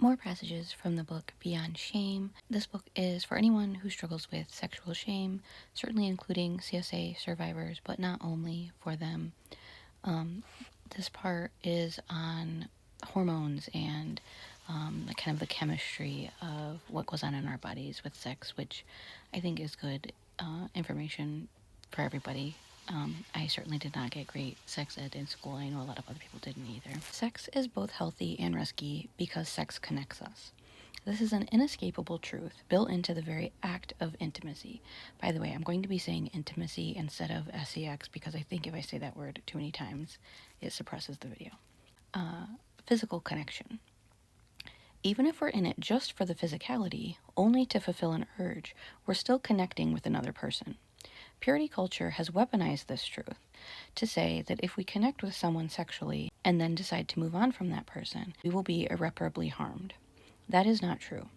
More passages from the book Beyond Shame. This book is for anyone who struggles with sexual shame, certainly including CSA survivors, but not only for them. This part is on hormones and kind of the chemistry of what goes on in our bodies with sex, which I think is good information for everybody. I certainly did not get great sex ed in school. I know a lot of other people didn't either. Sex is both healthy and risky because sex connects us. This is an inescapable truth built into the very act of intimacy. By the way, I'm going to be saying intimacy instead of sex because I think if I say that word too many times, it suppresses the video. Physical connection. Even if we're in it just for the physicality, only to fulfill an urge, we're still connecting with another person. Purity culture has weaponized this truth to say that if we connect with someone sexually and then decide to move on from that person, we will be irreparably harmed. That is not true.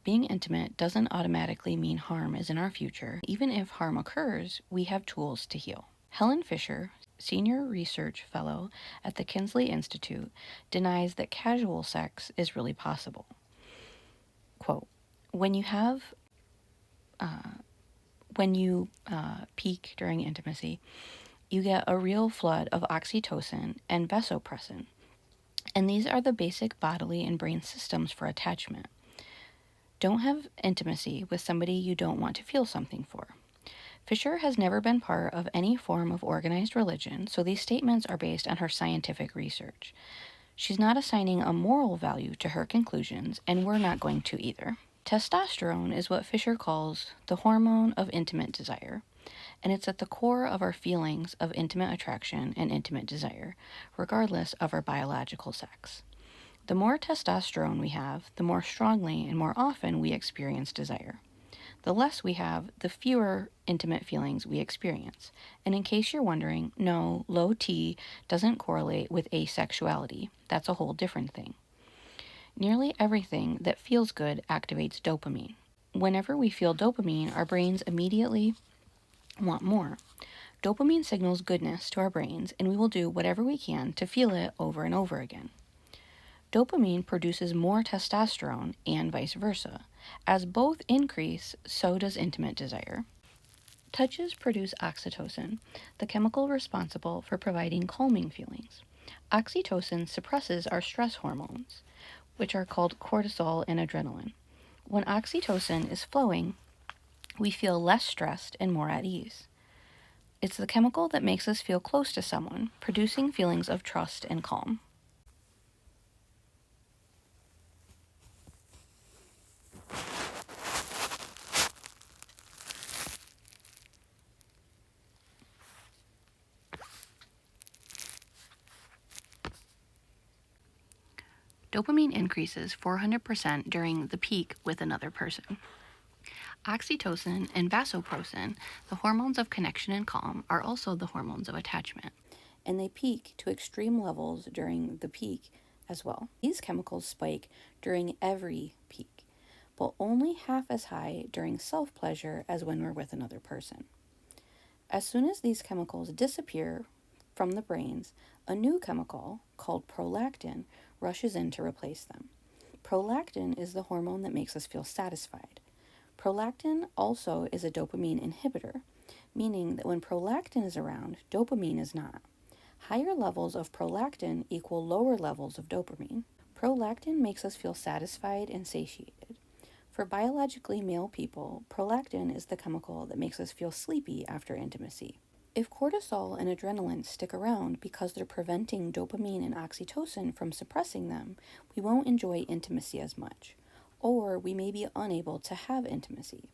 Being intimate doesn't automatically mean harm is in our future. Even if harm occurs, we have tools to heal. Helen Fisher, senior research fellow at the Kinsley Institute, denies that casual sex is really possible. Quote, when you peak during intimacy, you get a real flood of oxytocin and vasopressin, and these are the basic bodily and brain systems for attachment. Don't have intimacy with somebody you don't want to feel something for. Fisher has never been part of any form of organized religion, so these statements are based on her scientific research. She's not assigning a moral value to her conclusions, and we're not going to either. Testosterone is what Fisher calls the hormone of intimate desire, and it's at the core of our feelings of intimate attraction and intimate desire, regardless of our biological sex. The more testosterone we have, the more strongly and more often we experience desire. The less we have, the fewer intimate feelings we experience. And in case you're wondering, no, low T doesn't correlate with asexuality. That's a whole different thing. Nearly everything that feels good activates dopamine. Whenever we feel dopamine, our brains immediately want more. Dopamine signals goodness to our brains, and we will do whatever we can to feel it over and over again. Dopamine produces more testosterone and vice versa. As both increase, so does intimate desire. Touches produce oxytocin, the chemical responsible for providing calming feelings. Oxytocin suppresses our stress hormones, which are called cortisol and adrenaline. When oxytocin is flowing, we feel less stressed and more at ease. It's the chemical that makes us feel close to someone, producing feelings of trust and calm. Dopamine increases 400% during the peak with another person. Oxytocin and vasopressin, the hormones of connection and calm, are also the hormones of attachment, and they peak to extreme levels during the peak as well. These chemicals spike during every peak, but only half as high during self-pleasure as when we're with another person. As soon as these chemicals disappear from the brains, a new chemical called prolactin rushes in to replace them. Prolactin is the hormone that makes us feel satisfied. Prolactin also is a dopamine inhibitor, meaning that when prolactin is around, dopamine is not. Higher levels of prolactin equal lower levels of dopamine. Prolactin makes us feel satisfied and satiated. For biologically male people, prolactin is the chemical that makes us feel sleepy after intimacy. If cortisol and adrenaline stick around because they're preventing dopamine and oxytocin from suppressing them, we won't enjoy intimacy as much, or we may be unable to have intimacy.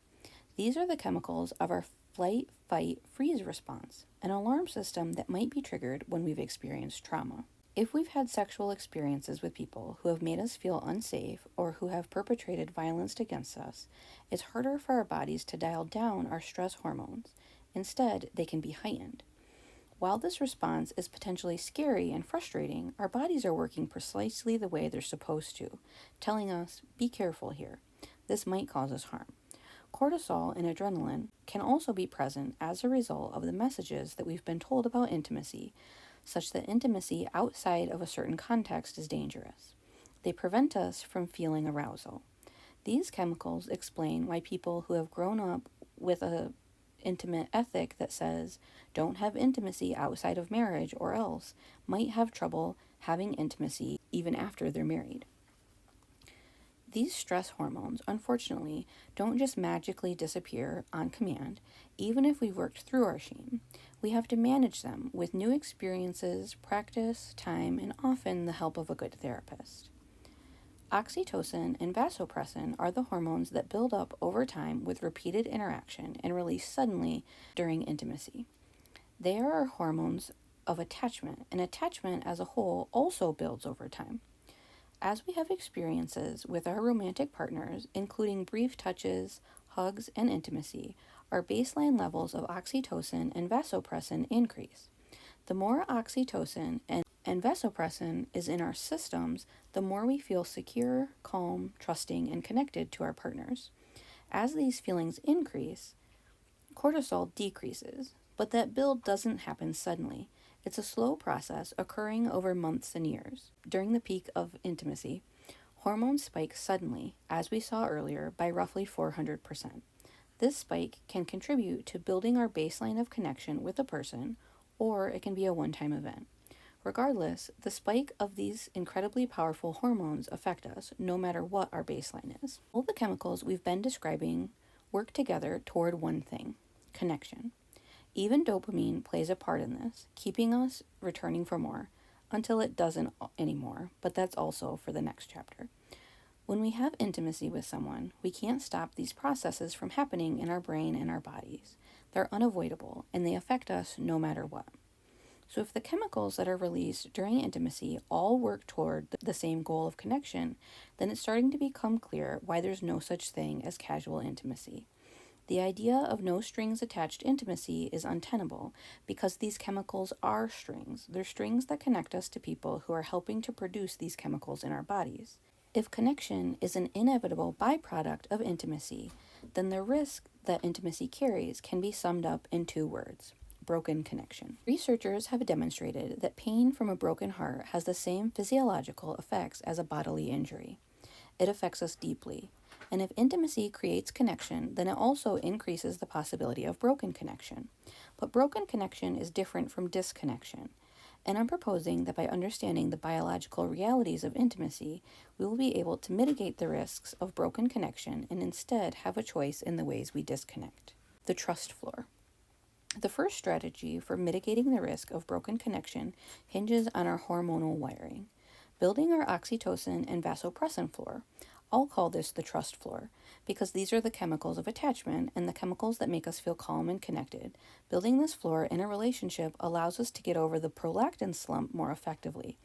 These are the chemicals of our flight, fight, freeze response, an alarm system that might be triggered when we've experienced trauma. If we've had sexual experiences with people who have made us feel unsafe or who have perpetrated violence against us, it's harder for our bodies to dial down our stress hormones. Instead, they can be heightened. While this response is potentially scary and frustrating, our bodies are working precisely the way they're supposed to, telling us, be careful here. This might cause us harm. Cortisol and adrenaline can also be present as a result of the messages that we've been told about intimacy, such that intimacy outside of a certain context is dangerous. They prevent us from feeling arousal. These chemicals explain why people who have grown up with a intimate ethic that says don't have intimacy outside of marriage or else might have trouble having intimacy even after they're married. These stress hormones, unfortunately, don't just magically disappear on command, even if we've worked through our shame. We have to manage them with new experiences, practice, time, and often the help of a good therapist. Oxytocin and vasopressin are the hormones that build up over time with repeated interaction and release suddenly during intimacy. They are our hormones of attachment, and attachment as a whole also builds over time. As we have experiences with our romantic partners, including brief touches, hugs, and intimacy, our baseline levels of oxytocin and vasopressin increase. The more oxytocin and vasopressin is in our systems, the more we feel secure, calm, trusting, and connected to our partners. As these feelings increase, cortisol decreases, but that build doesn't happen suddenly. It's a slow process occurring over months and years. During the peak of intimacy, hormones spike suddenly, as we saw earlier, by roughly 400%. This spike can contribute to building our baseline of connection with a person, or it can be a one-time event. Regardless, the spike of these incredibly powerful hormones affect us no matter what our baseline is. All the chemicals we've been describing work together toward one thing: connection. Even dopamine plays a part in this, keeping us returning for more, until it doesn't anymore, but that's also for the next chapter. When we have intimacy with someone, we can't stop these processes from happening in our brain and our bodies. They're unavoidable, and they affect us no matter what. So if the chemicals that are released during intimacy all work toward the same goal of connection, then it's starting to become clear why there's no such thing as casual intimacy. The idea of no strings attached intimacy is untenable because these chemicals are strings. They're strings that connect us to people who are helping to produce these chemicals in our bodies. If connection is an inevitable byproduct of intimacy, then the risk that intimacy carries can be summed up in 2 words: broken connection. Researchers have demonstrated that pain from a broken heart has the same physiological effects as a bodily injury. It affects us deeply. And if intimacy creates connection, then it also increases the possibility of broken connection. But broken connection is different from disconnection. And I'm proposing that by understanding the biological realities of intimacy, we will be able to mitigate the risks of broken connection and instead have a choice in the ways we disconnect. The trust floor. The first strategy for mitigating the risk of broken connection hinges on our hormonal wiring. Building our oxytocin and vasopressin floor. I'll call this the trust floor, because these are the chemicals of attachment and the chemicals that make us feel calm and connected. Building this floor in a relationship allows us to get over the prolactin slump more effectively.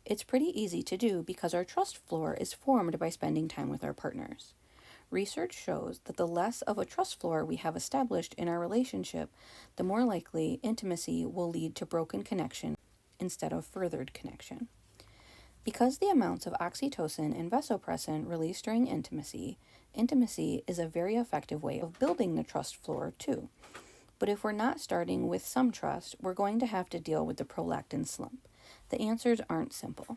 It's pretty easy to do because our trust floor is formed by spending time with our partners. Research shows that the less of a trust floor we have established in our relationship, the more likely intimacy will lead to broken connection instead of furthered connection. Because the amounts of oxytocin and vasopressin released during intimacy is a very effective way of building the trust floor too. But if we're not starting with some trust, we're going to have to deal with the prolactin slump. The answers aren't simple.